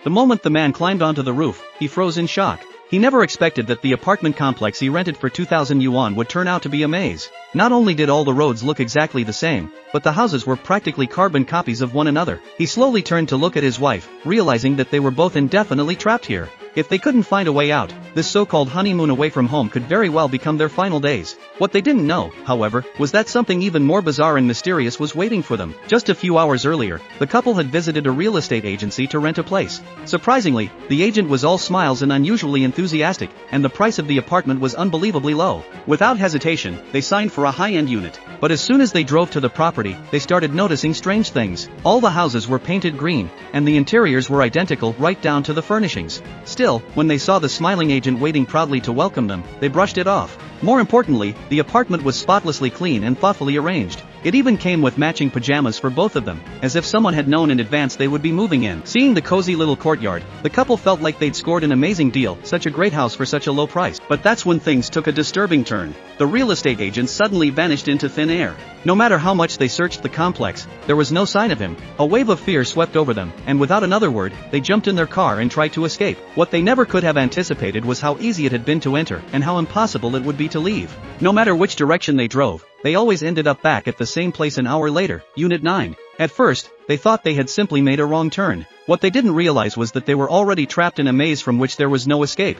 The moment the man climbed onto the roof, he froze in shock. He never expected that the apartment complex he rented for 2,000 yuan would turn out to be a maze. Not only did all the roads look exactly the same, but the houses were practically carbon copies of one another. He slowly turned to look at his wife, realizing that they were both indefinitely trapped here. If they couldn't find a way out, this so-called honeymoon away from home could very well become their final days. What they didn't know, however, was that something even more bizarre and mysterious was waiting for them. Just a few hours earlier, the couple had visited a real estate agency to rent a place. Surprisingly, the agent was all smiles and unusually enthusiastic, and the price of the apartment was unbelievably low. Without hesitation, they signed for a high-end unit. But as soon as they drove to the property, they started noticing strange things. All the houses were painted green, and the interiors were identical right down to the furnishings. Still, when they saw the smiling agent waiting proudly to welcome them, they brushed it off. More importantly, the apartment was spotlessly clean and thoughtfully arranged. It even came with matching pajamas for both of them, as if someone had known in advance they would be moving in. Seeing the cozy little courtyard, the couple felt like they'd scored an amazing deal, such a great house for such a low price. But that's when things took a disturbing turn. The real estate agent suddenly vanished into thin air. No matter how much they searched the complex, there was no sign of him. A wave of fear swept over them, and without another word, they jumped in their car and tried to escape. What they never could have anticipated was how easy it had been to enter, and how impossible it would be to leave. No matter which direction they drove, they always ended up back at the same place an hour later, Unit 9. At first, they thought they had simply made a wrong turn. What they didn't realize was that they were already trapped in a maze from which there was no escape.